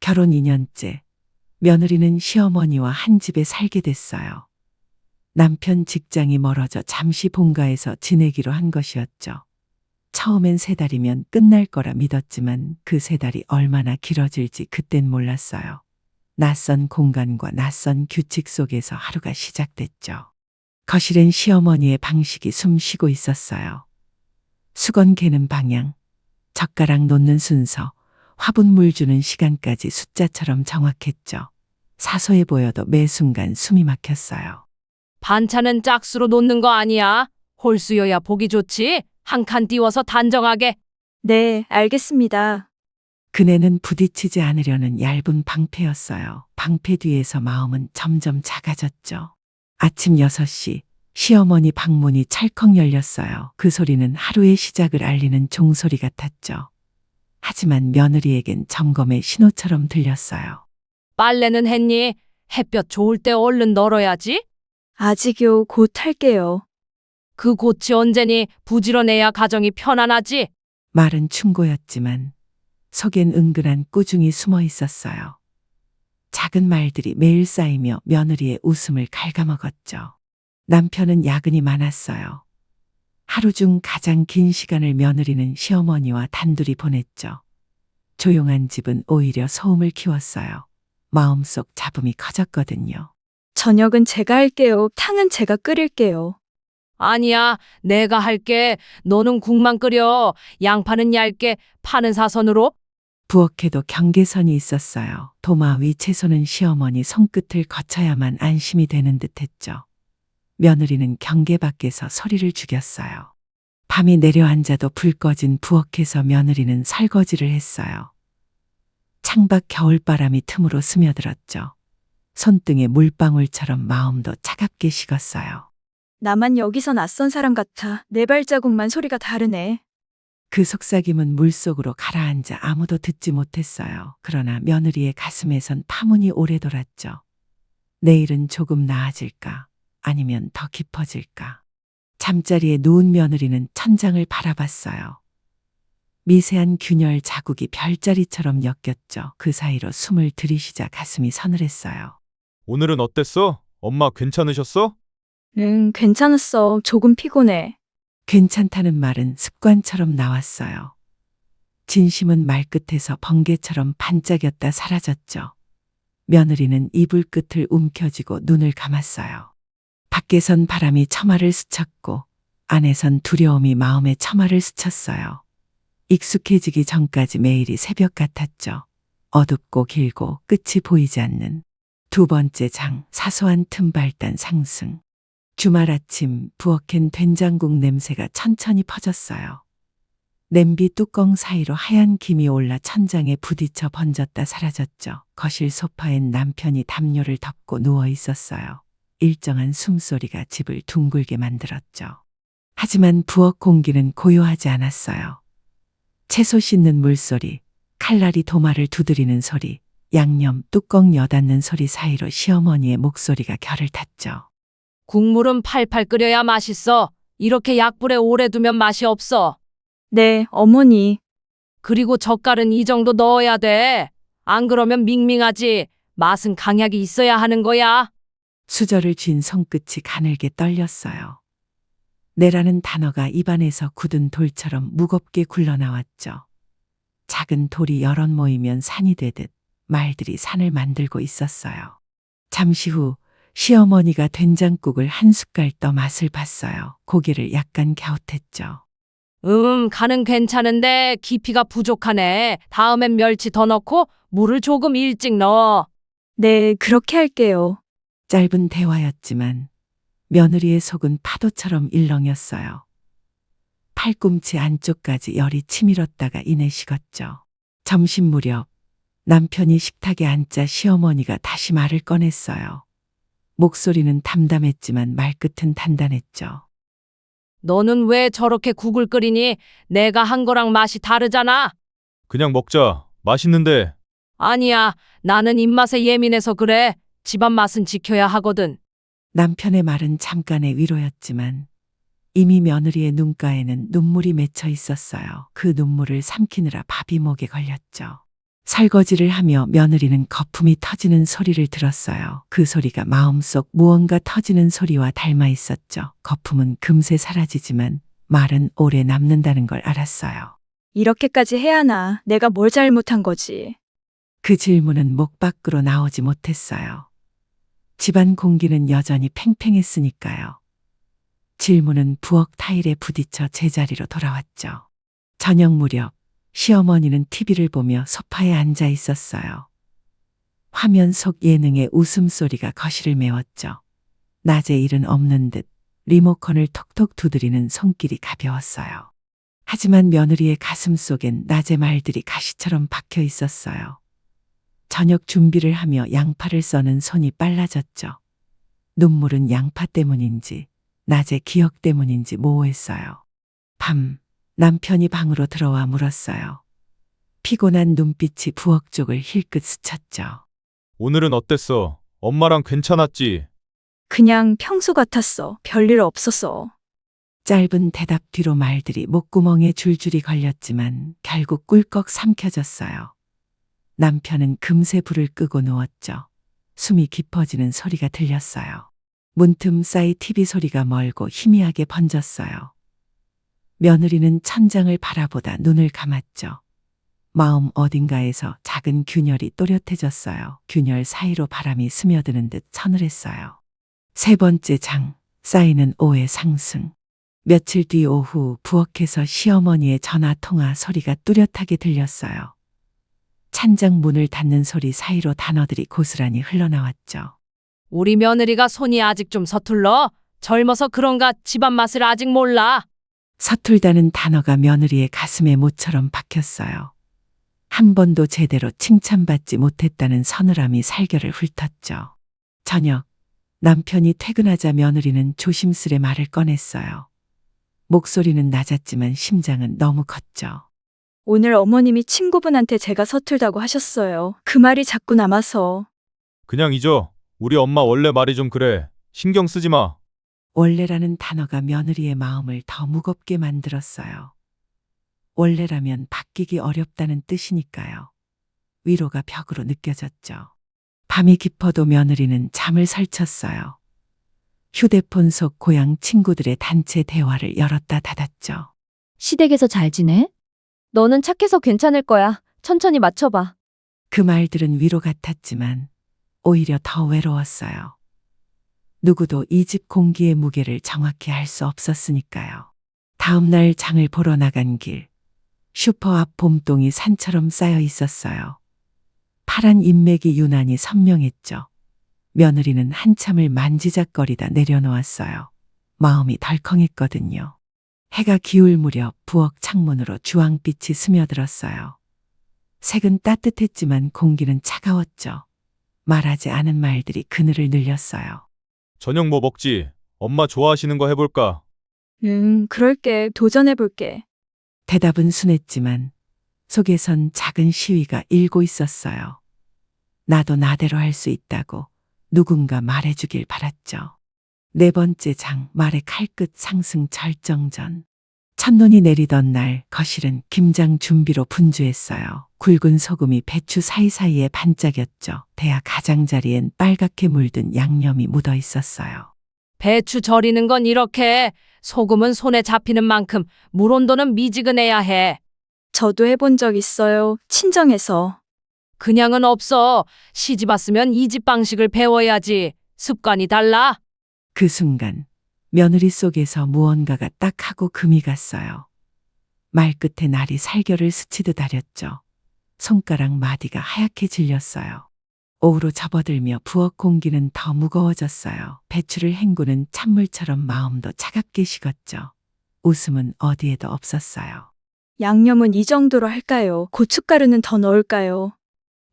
결혼 2년째, 며느리는 시어머니와 한 집에 살게 됐어요. 남편 직장이 멀어져 잠시 본가에서 지내기로 한 것이었죠. 처음엔 3달이면 끝날 거라 믿었지만 그 3달이 얼마나 길어질지 그땐 몰랐어요. 낯선 공간과 낯선 규칙 속에서 하루가 시작됐죠. 거실엔 시어머니의 방식이 숨 쉬고 있었어요. 수건 개는 방향, 젓가락 놓는 순서, 화분 물 주는 시간까지 숫자처럼 정확했죠. 사소해 보여도 매 순간 숨이 막혔어요. 반찬은 짝수로 놓는 거 아니야? 홀수여야 보기 좋지? 한 칸 띄워서 단정하게. 네, 알겠습니다. 그네는 부딪히지 않으려는 얇은 방패였어요. 방패 뒤에서 마음은 점점 작아졌죠. 아침 6시, 시어머니 방문이 찰컥 열렸어요. 그 소리는 하루의 시작을 알리는 종소리 같았죠. 하지만 며느리에겐 점검의 신호처럼 들렸어요. 빨래는 했니? 햇볕 좋을 때 얼른 널어야지. 아직요, 곧 할게요. 그 고치 언제니? 부지런해야 가정이 편안하지. 말은 충고였지만 속엔 은근한 꾸중이 숨어 있었어요. 작은 말들이 매일 쌓이며 며느리의 웃음을 갉아먹었죠. 남편은 야근이 많았어요. 하루 중 가장 긴 시간을 며느리는 시어머니와 단둘이 보냈죠. 조용한 집은 오히려 소음을 키웠어요. 마음속 잡음이 커졌거든요. 저녁은 제가 할게요. 탕은 제가 끓일게요. 아니야, 내가 할게. 너는 국만 끓여. 양파는 얇게, 파는 사선으로. 부엌에도 경계선이 있었어요. 도마 위 채소는 시어머니 손끝을 거쳐야만 안심이 되는 듯했죠. 며느리는 경계 밖에서 소리를 죽였어요. 밤이 내려앉아도 불 꺼진 부엌에서 며느리는 설거지를 했어요. 창밖 겨울바람이 틈으로 스며들었죠. 손등에 물방울처럼 마음도 차갑게 식었어요. 나만 여기서 낯선 사람 같아. 내 발자국만 소리가 다르네. 그 속삭임은 물속으로 가라앉아 아무도 듣지 못했어요. 그러나 며느리의 가슴에선 파문이 오래 돌았죠. 내일은 조금 나아질까? 아니면 더 깊어질까? 잠자리에 누운 며느리는 천장을 바라봤어요. 미세한 균열 자국이 별자리처럼 엮였죠. 그 사이로 숨을 들이쉬자 가슴이 서늘했어요. 오늘은 어땠어? 엄마 괜찮으셨어? 괜찮았어. 조금 피곤해. 괜찮다는 말은 습관처럼 나왔어요. 진심은 말끝에서 번개처럼 반짝였다 사라졌죠. 며느리는 이불 끝을 움켜쥐고 눈을 감았어요. 밖에선 바람이 처마를 스쳤고 안에선 두려움이 마음의 처마를 스쳤어요. 익숙해지기 전까지 매일이 새벽 같았죠. 어둡고 길고 끝이 보이지 않는 두 번째 장, 사소한 틈발단 상승. 주말 아침 부엌엔 된장국 냄새가 천천히 퍼졌어요. 냄비 뚜껑 사이로 하얀 김이 올라 천장에 부딪혀 번졌다 사라졌죠. 거실 소파엔 남편이 담요를 덮고 누워 있었어요. 일정한 숨소리가 집을 둥글게 만들었죠. 하지만 부엌 공기는 고요하지 않았어요. 채소 씻는 물소리, 칼날이 도마를 두드리는 소리, 양념 뚜껑 여닫는 소리 사이로 시어머니의 목소리가 결을 탔죠. 국물은 팔팔 끓여야 맛있어. 이렇게 약불에 오래 두면 맛이 없어. 네, 어머니. 그리고 젓갈은 이 정도 넣어야 돼. 안 그러면 밍밍하지. 맛은 강약이 있어야 하는 거야. 수저를 쥔 손끝이 가늘게 떨렸어요. 내라는 단어가 입안에서 굳은 돌처럼 무겁게 굴러나왔죠. 작은 돌이 여럿 모이면 산이 되듯 말들이 산을 만들고 있었어요. 잠시 후 시어머니가 된장국을 한 숟갈 떠 맛을 봤어요. 고개를 약간 갸웃했죠. 간은 괜찮은데 깊이가 부족하네. 다음엔 멸치 더 넣고 물을 조금 일찍 넣어. 네, 그렇게 할게요. 짧은 대화였지만 며느리의 속은 파도처럼 일렁였어요. 팔꿈치 안쪽까지 열이 치밀었다가 이내 식었죠. 점심 무렵 남편이 식탁에 앉자 시어머니가 다시 말을 꺼냈어요. 목소리는 담담했지만 말끝은 단단했죠. 너는 왜 저렇게 국을 끓이니? 내가 한 거랑 맛이 다르잖아. 그냥 먹자. 맛있는데. 아니야, 나는 입맛에 예민해서 그래. 집안 맛은 지켜야 하거든. 남편의 말은 잠깐의 위로였지만 이미 며느리의 눈가에는 눈물이 맺혀 있었어요. 그 눈물을 삼키느라 밥이 목에 걸렸죠. 설거지를 하며 며느리는 거품이 터지는 소리를 들었어요. 그 소리가 마음속 무언가 터지는 소리와 닮아 있었죠. 거품은 금세 사라지지만 말은 오래 남는다는 걸 알았어요. 이렇게까지 해야 하나? 내가 뭘 잘못한 거지? 그 질문은 목 밖으로 나오지 못했어요. 집안 공기는 여전히 팽팽했으니까요. 질문은 부엌 타일에 부딪혀 제자리로 돌아왔죠. 저녁 무렵 시어머니는 TV를 보며 소파에 앉아 있었어요. 화면 속 예능의 웃음소리가 거실을 메웠죠. 낮에 일은 없는 듯 리모컨을 톡톡 두드리는 손길이 가벼웠어요. 하지만 며느리의 가슴 속엔 낮의 말들이 가시처럼 박혀 있었어요. 저녁 준비를 하며 양파를 써는 손이 빨라졌죠. 눈물은 양파 때문인지 낮의 기억 때문인지 모호했어요. 밤 남편이 방으로 들어와 물었어요. 피곤한 눈빛이 부엌 쪽을 힐끗 스쳤죠. 오늘은 어땠어? 엄마랑 괜찮았지? 그냥 평소 같았어. 별일 없었어. 짧은 대답 뒤로 말들이 목구멍에 줄줄이 걸렸지만 결국 꿀꺽 삼켜졌어요. 남편은 금세 불을 끄고 누웠죠. 숨이 깊어지는 소리가 들렸어요. 문틈 사이 TV 소리가 멀고 희미하게 번졌어요. 며느리는 천장을 바라보다 눈을 감았죠. 마음 어딘가에서 작은 균열이 또렷해졌어요. 균열 사이로 바람이 스며드는 듯 서늘했어요. 세 번째 장, 쌓이는 오해 상승. 며칠 뒤 오후 부엌에서 시어머니의 전화 통화 소리가 뚜렷하게 들렸어요. 찬장 문을 닫는 소리 사이로 단어들이 고스란히 흘러나왔죠. 우리 며느리가 손이 아직 좀 서툴러? 젊어서 그런가 집안 맛을 아직 몰라. 서툴다는 단어가 며느리의 가슴에 모처럼 박혔어요. 한 번도 제대로 칭찬받지 못했다는 서늘함이 살결을 훑었죠. 저녁, 남편이 퇴근하자 며느리는 조심스레 말을 꺼냈어요. 목소리는 낮았지만 심장은 너무 컸죠. 오늘 어머님이 친구분한테 제가 서툴다고 하셨어요. 그 말이 자꾸 남아서. 그냥 잊어. 우리 엄마 원래 말이 좀 그래. 신경 쓰지 마. 원래라는 단어가 며느리의 마음을 더 무겁게 만들었어요. 원래라면 바뀌기 어렵다는 뜻이니까요. 위로가 벽으로 느껴졌죠. 밤이 깊어도 며느리는 잠을 설쳤어요. 휴대폰 속 고향 친구들의 단체 대화를 열었다 닫았죠. 시댁에서 잘 지내? 너는 착해서 괜찮을 거야. 천천히 맞춰봐. 그 말들은 위로 같았지만 오히려 더 외로웠어요. 누구도 이 집 공기의 무게를 정확히 알 수 없었으니까요. 다음 날 장을 보러 나간 길, 슈퍼 앞 봄동이 산처럼 쌓여 있었어요. 파란 인맥이 유난히 선명했죠. 며느리는 한참을 만지작거리다 내려놓았어요. 마음이 덜컹했거든요. 해가 기울 무렵 부엌 창문으로 주황빛이 스며들었어요. 색은 따뜻했지만 공기는 차가웠죠. 말하지 않은 말들이 그늘을 늘렸어요. 저녁 뭐 먹지? 엄마 좋아하시는 거 해볼까? 그럴게. 도전해볼게. 대답은 순했지만 속에선 작은 시위가 일고 있었어요. 나도 나대로 할 수 있다고 누군가 말해주길 바랐죠. 네 번째 장, 말의 칼끝 상승 절정전. 첫눈이 내리던 날 거실은 김장 준비로 분주했어요. 굵은 소금이 배추 사이사이에 반짝였죠. 대야 가장자리엔 빨갛게 물든 양념이 묻어 있었어요. 배추 절이는 건 이렇게 소금은 손에 잡히는 만큼 물 온도는 미지근해야 해. 저도 해본 적 있어요. 친정에서. 그냥은 없어. 시집 왔으면 이 집 방식을 배워야지. 습관이 달라. 그 순간 며느리 속에서 무언가가 딱 하고 금이 갔어요. 말끝에 날이 살결을 스치듯 아렸죠. 손가락 마디가 하얗게 질렸어요. 오후로 접어들며 부엌 공기는 더 무거워졌어요. 배추를 헹구는 찬물처럼 마음도 차갑게 식었죠. 웃음은 어디에도 없었어요. 양념은 이 정도로 할까요? 고춧가루는 더 넣을까요?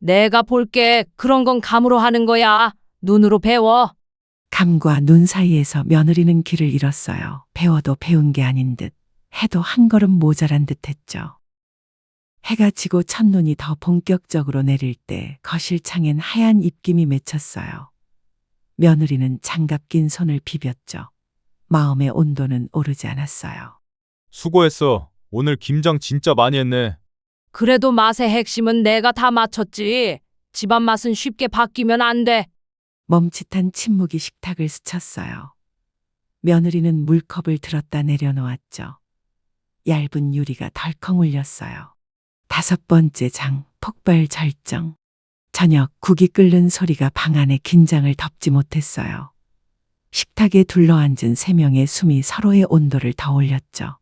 내가 볼게. 그런 건 감으로 하는 거야. 눈으로 배워. 감과 눈 사이에서 며느리는 길을 잃었어요. 배워도 배운 게 아닌 듯, 해도 한 걸음 모자란 듯 했죠. 해가 지고 첫눈이 더 본격적으로 내릴 때 거실 창엔 하얀 입김이 맺혔어요. 며느리는 장갑 낀 손을 비볐죠. 마음의 온도는 오르지 않았어요. 수고했어. 오늘 김장 진짜 많이 했네. 그래도 맛의 핵심은 내가 다 맞췄지. 집안 맛은 쉽게 바뀌면 안 돼. 멈칫한 침묵이 식탁을 스쳤어요. 며느리는 물컵을 들었다 내려놓았죠. 얇은 유리가 덜컹 울렸어요. 5번째 장, 폭발 절정. 저녁 국이 끓는 소리가 방 안의 긴장을 덮지 못했어요. 식탁에 둘러앉은 3명의 숨이 서로의 온도를 더 올렸죠.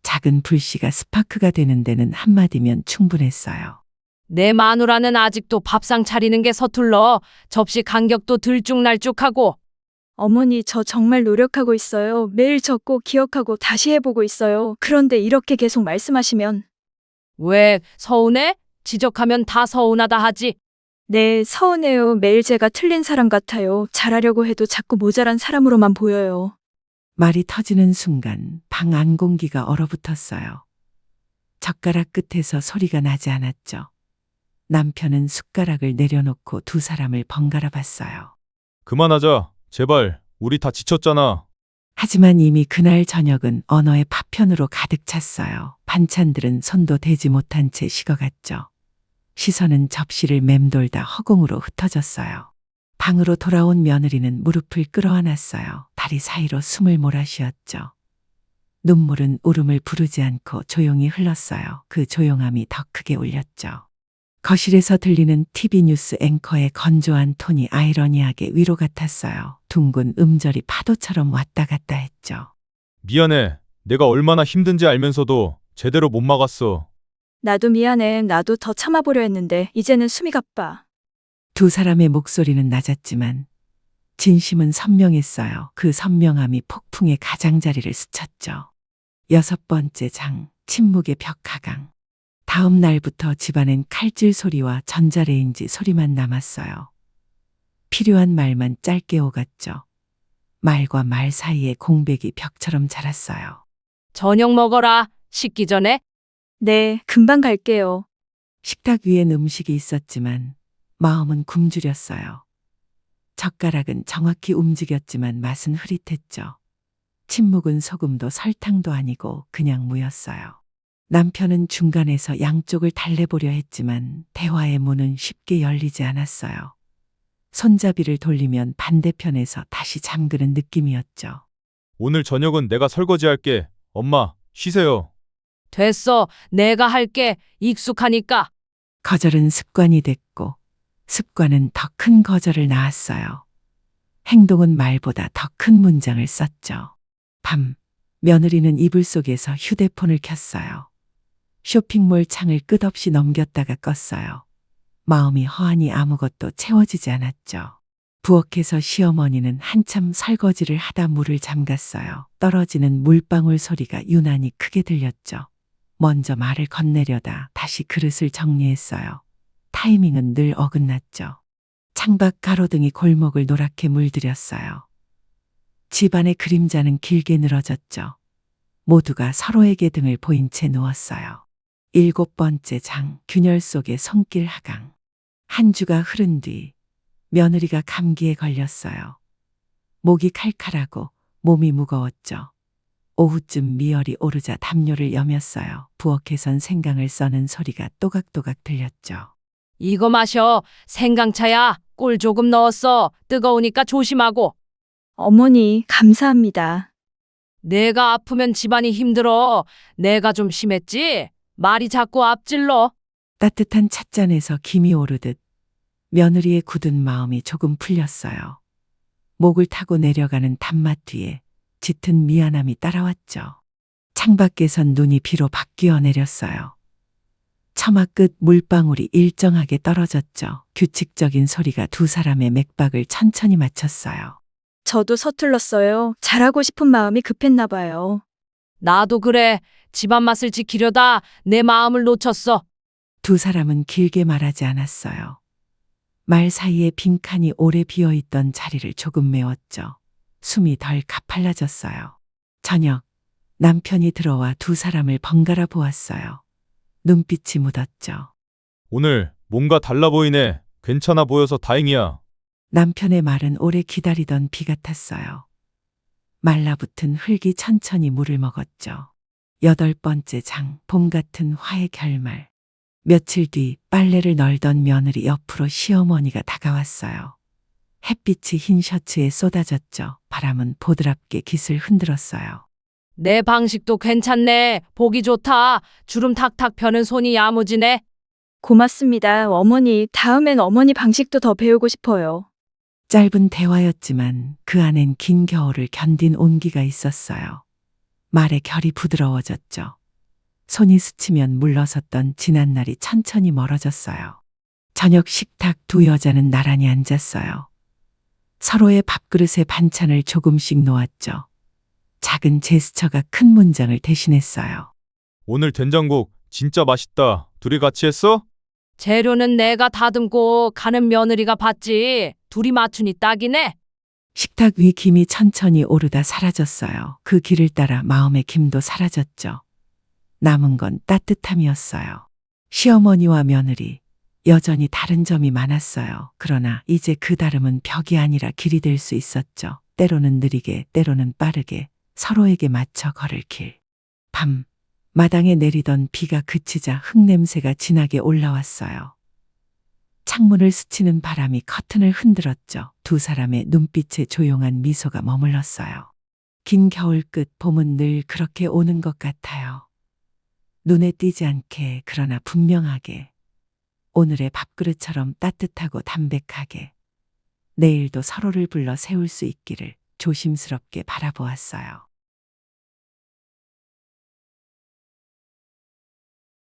작은 불씨가 스파크가 되는 데는 한마디면 충분했어요. 내 마누라는 아직도 밥상 차리는 게 서툴러. 접시 간격도 들쭉날쭉하고. 어머니, 저 정말 노력하고 있어요. 매일 적고 기억하고 다시 해보고 있어요. 그런데 이렇게 계속 말씀하시면. 왜 서운해? 지적하면 다 서운하다 하지. 네, 서운해요. 매일 제가 틀린 사람 같아요. 잘하려고 해도 자꾸 모자란 사람으로만 보여요. 말이 터지는 순간 방 안 공기가 얼어붙었어요. 젓가락 끝에서 소리가 나지 않았죠. 남편은 숟가락을 내려놓고 두 사람을 번갈아 봤어요. 그만하자. 제발. 우리 다 지쳤잖아. 하지만 이미 그날 저녁은 언어의 파편으로 가득 찼어요. 반찬들은 손도 대지 못한 채 식어갔죠. 시선은 접시를 맴돌다 허공으로 흩어졌어요. 방으로 돌아온 며느리는 무릎을 끌어안았어요. 다리 사이로 숨을 몰아쉬었죠. 눈물은 울음을 부르지 않고 조용히 흘렀어요. 그 조용함이 더 크게 울렸죠. 거실에서 들리는 TV 뉴스 앵커의 건조한 톤이 아이러니하게 위로 같았어요. 둥근 음절이 파도처럼 왔다 갔다 했죠. 미안해. 내가 얼마나 힘든지 알면서도 제대로 못 막았어. 나도 미안해. 나도 더 참아보려 했는데 이제는 숨이 가빠. 두 사람의 목소리는 낮았지만 진심은 선명했어요. 그 선명함이 폭풍의 가장자리를 스쳤죠. 6번째 장, 침묵의 벽하강. 다음 날부터 집안엔 칼질 소리와 전자레인지 소리만 남았어요. 필요한 말만 짧게 오갔죠. 말과 말 사이에 공백이 벽처럼 자랐어요. 저녁 먹어라. 식기 전에. 네, 금방 갈게요. 식탁 위엔 음식이 있었지만 마음은 굶주렸어요. 젓가락은 정확히 움직였지만 맛은 흐릿했죠. 침묵은 소금도 설탕도 아니고 그냥 무였어요. 남편은 중간에서 양쪽을 달래보려 했지만 대화의 문은 쉽게 열리지 않았어요. 손잡이를 돌리면 반대편에서 다시 잠그는 느낌이었죠. 오늘 저녁은 내가 설거지할게. 엄마, 쉬세요. 됐어. 내가 할게. 익숙하니까. 거절은 습관이 됐고 습관은 더 큰 거절을 낳았어요. 행동은 말보다 더 큰 문장을 썼죠. 밤, 며느리는 이불 속에서 휴대폰을 켰어요. 쇼핑몰 창을 끝없이 넘겼다가 껐어요. 마음이 허하니 아무것도 채워지지 않았죠. 부엌에서 시어머니는 한참 설거지를 하다 물을 잠갔어요. 떨어지는 물방울 소리가 유난히 크게 들렸죠. 먼저 말을 건네려다 다시 그릇을 정리했어요. 타이밍은 늘 어긋났죠. 창밖 가로등이 골목을 노랗게 물들였어요. 집안의 그림자는 길게 늘어졌죠. 모두가 서로에게 등을 보인 채 누웠어요. 7번째 장, 균열 속의 손길 하강. 한 주가 흐른 뒤 며느리가 감기에 걸렸어요. 목이 칼칼하고 몸이 무거웠죠. 오후쯤 미열이 오르자 담요를 여몄어요. 부엌에선 생강을 써는 소리가 또각또각 들렸죠. 이거 마셔. 생강차야. 꿀 조금 넣었어. 뜨거우니까 조심하고. 어머니, 감사합니다. 내가 아프면 집안이 힘들어. 내가 좀 심했지? 말이 자꾸 앞질러. 따뜻한 찻잔에서 김이 오르듯 며느리의 굳은 마음이 조금 풀렸어요. 목을 타고 내려가는 단맛 뒤에 짙은 미안함이 따라왔죠. 창밖에선 눈이 비로 바뀌어 내렸어요. 처마 끝 물방울이 일정하게 떨어졌죠. 규칙적인 소리가 두 사람의 맥박을 천천히 맞췄어요. 저도 서툴렀어요. 잘하고 싶은 마음이 급했나 봐요. 나도 그래. 집안 맛을 지키려다 내 마음을 놓쳤어. 두 사람은 길게 말하지 않았어요. 말 사이에 빈칸이 오래 비어있던 자리를 조금 메웠죠. 숨이 덜 가팔라졌어요. 저녁, 남편이 들어와 두 사람을 번갈아 보았어요. 눈빛이 묻었죠. 오늘 뭔가 달라 보이네. 괜찮아 보여서 다행이야. 남편의 말은 오래 기다리던 비 같았어요. 말라붙은 흙이 천천히 물을 먹었죠. 8번째 장, 봄 같은 화의 결말. 며칠 뒤 빨래를 널던 며느리 옆으로 시어머니가 다가왔어요. 햇빛이 흰 셔츠에 쏟아졌죠. 바람은 보드랍게 깃을 흔들었어요. 내 방식도 괜찮네. 보기 좋다. 주름 탁탁 펴는 손이 야무지네. 고맙습니다. 어머니, 다음엔 어머니 방식도 더 배우고 싶어요. 짧은 대화였지만 그 안엔 긴 겨울을 견딘 온기가 있었어요. 말의 결이 부드러워졌죠. 손이 스치면 물러섰던 지난 날이 천천히 멀어졌어요. 저녁 식탁 두 여자는 나란히 앉았어요. 서로의 밥그릇에 반찬을 조금씩 놓았죠. 작은 제스처가 큰 문장을 대신했어요. 오늘 된장국 진짜 맛있다. 둘이 같이 했어? 재료는 내가 다듬고 가는 며느리가 받지. 둘이 맞추니 딱이네. 식탁 위 김이 천천히 오르다 사라졌어요. 그 길을 따라 마음의 김도 사라졌죠. 남은 건 따뜻함이었어요. 시어머니와 며느리, 여전히 다른 점이 많았어요. 그러나 이제 그 다름은 벽이 아니라 길이 될 수 있었죠. 때로는 느리게, 때로는 빠르게, 서로에게 맞춰 걸을 길. 밤, 마당에 내리던 비가 그치자 흙냄새가 진하게 올라왔어요. 창문을 스치는 바람이 커튼을 흔들었죠. 두 사람의 눈빛에 조용한 미소가 머물렀어요. 긴 겨울 끝, 봄은 늘 그렇게 오는 것 같아요. 눈에 띄지 않게, 그러나 분명하게. 오늘의 밥그릇처럼 따뜻하고 담백하게. 내일도 서로를 불러 세울 수 있기를 조심스럽게 바라보았어요.